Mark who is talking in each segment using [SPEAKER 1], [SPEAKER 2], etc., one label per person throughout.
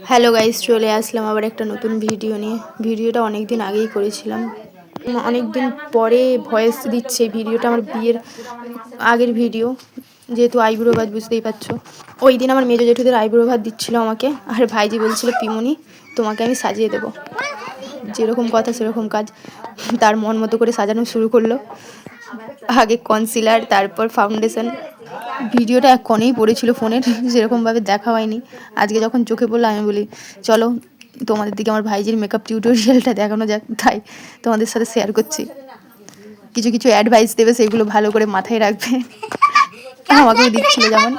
[SPEAKER 1] Hello guys, চলে আসলাম আবার একটা নতুন ভিডিও নিয়ে। ভিডিওটা অনেক দিন আগেই করেছিলাম, অনেক দিন পরে ভয়েস দিচ্ছে। ভিডিওটা আমার বিয়ের আগের ভিডিও, যেহেতু আইব্রো ভাত বুঝতেই পারছো। ওই দিন আমার মেজো জেঠুদের আইব্রো ভাত দিচ্ছিলো আমাকে, আর ভাইজি বলছিল পিমনি তোমাকে আমি সাজিয়ে দেবো। যেরকম কথা সেরকম কাজ, তার মন মতো করে সাজানো শুরু করলো। আগে কনসিলার, তারপর ফাউন্ডেশন। ভিডিওটা এক কোণেই পড়েছিল ফোনের, সেরকমভাবে দেখা হয়নি। আজকে যখন চোখে পড়লো আমি বলি চলো তোমাদের দিকে আমার ভাইজির মেকআপ টিউটোরিয়ালটা দেখানো যাক, তাই তোমাদের সাথে শেয়ার করছি। কিছু কিছু অ্যাডভাইস দেবে, সেগুলো ভালো করে মাথায় রাখবে। আমাকেও দিচ্ছিল যেমন,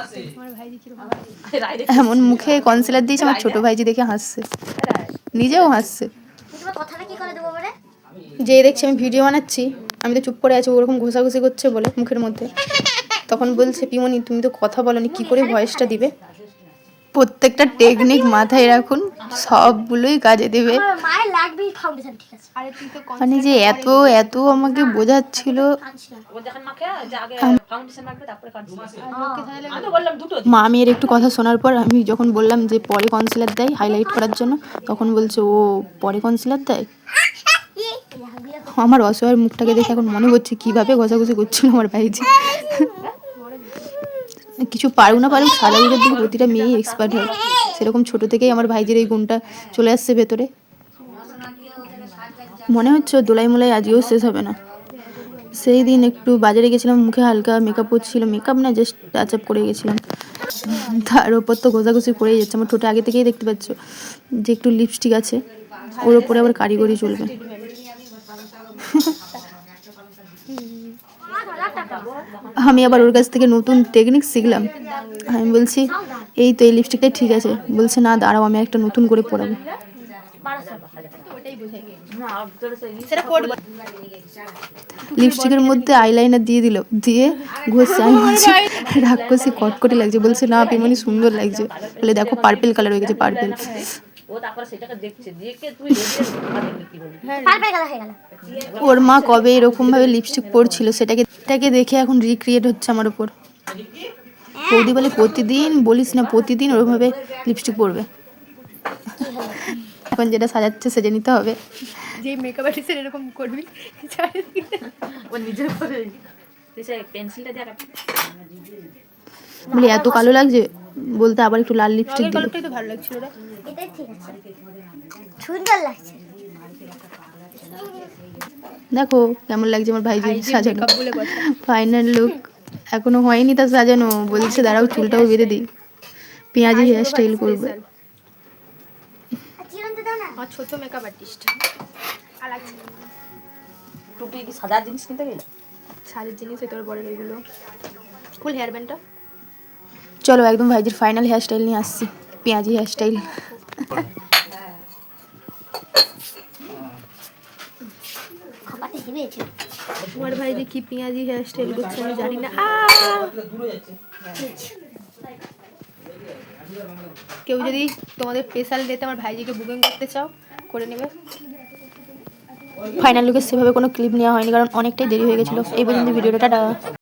[SPEAKER 1] এমন মুখে কনসিলার দিয়েছে আমার ছোটো ভাইজি দেখে হাসছে, নিজেও হাসছে। যে দেখছি আমি ভিডিও বানাচ্ছি, আমি তো চুপ করে আছি, ওরকম ঘষাঘষি করছে বলে মুখের মধ্যে। তখন বলছে পিমনি তুমি তো কথা বলনি, কি করে ভয়েসটা দিবে। প্রত্যেকটা টেকনিক মাথায় রাখুন, সবগুলোই কাজে দেবে। মানে যে এত এত আমাকে বোঝাচ্ছিল। মামির একটু কথা শোনার পর আমি যখন বললাম যে পরে কনসিলার দেয় হাইলাইট করার জন্য, তখন বলছে ও পরে কনসিলার দেয়। আমার অসহায়ের মুখটাকে দেখে এখন মনে হচ্ছে কিভাবে ঘষাঘষি করছিল আমার ভাইজি। কিছু পারুক না পারুক, সাজাগুজোর দিকে প্রতিটা মেয়েই এক্সপার্ট হয়, সেরকম ছোট থেকেই আমার ভাইজির এই গুণটা চলে আসছে ভেতরে। মনে হচ্ছে দোলাই মোলাই আজও শেষ হবে না। সেই দিন একটু বাজারে গেছিলাম, মুখে হালকা মেকআপ হচ্ছিল, মেকআপ না জাস্ট টাচ আপ করে গেছিলাম, তার ওপর তো ঘষাঘষি করেই যাচ্ছে। আমার ঠোঁটে আগে থেকেই দেখতে পাচ্ছ যে একটু লিপস্টিক আছে, ওর ওপরে আবার কারিগরি চলবে। আমি আবার ওর কাছ থেকে নতুন টেকনিক শিখলাম। আমি বলছি এই তো এই লিপস্টিকটাই ঠিক আছে, বলছে না দাঁড়াও আমি একটা নতুন করে পরাবো। লিপস্টিকের মধ্যে আইলাইনার দিয়ে দিল, দিয়ে ঘষছে। আমি বলছি রাক্ষসী কটকটি লাগছে, বলছে না পিমনি সুন্দর লাগছে, বলে দেখো পার্পেল কালার হয়ে গেছে, পার্পেল। ওর মা কবে এরকম ভাবে লিপস্টিক পরছিল সেটাকে দেখে এখন রিক্রিয়েট হচ্ছে আমার উপর। বৌদি বলে প্রতিদিন বলিস না, প্রতিদিন ওরভাবে লিপস্টিক পরবে। এখন যেটা সাজাচ্ছে সেজে নিতে হবে। যে মেকআপ আর্টিস্ট এরকম করবি, বলে এত কালো লাগছে, বলতে আবার একটু লাল লিপস্টিক দিল। কালোটাই তো ভালো লাগছিল, এটাই ঠিক আছে, সুন্দর লাগছে। দেখো কেমন লাগছে আমার ভাইজি সাজানো। ফাইনাল লুক এখনো হয়নি তার সাজানো, বলছে দাঁড়াও চুলটাও বেঁধে দিই, পেঁয়াজি হেয়ার স্টাইল করবে। ছোট মেকআপ আর্টিস্ট টুপি কি সাজার জিনিস কিনতে গেলে, সাজার জিনিস তোর পরে এগুলো ফুল হেয়ার ব্যান্ডটা। চলো একদম ভাইজির ফাইনাল হেয়ার স্টাইল নিয়ে আসছি, পেঁয়াজি হেয়ার স্টাইল। তোমার ভাইজি কি পেঁয়াজি হেয়ার স্টাইল করছে আমি জানি না। কেউ যদি তোমাদের স্পেশাল ডেতে আমার ভাইজিকে বুকিং করতে চাও করে নেবে। ফাইনাল লুকে সেভাবে কোনো ক্লিপ নেওয়া হয়নি, কারণ অনেকটাই দেরি হয়ে গেছিলো। এই পর্যন্ত ভিডিওটা।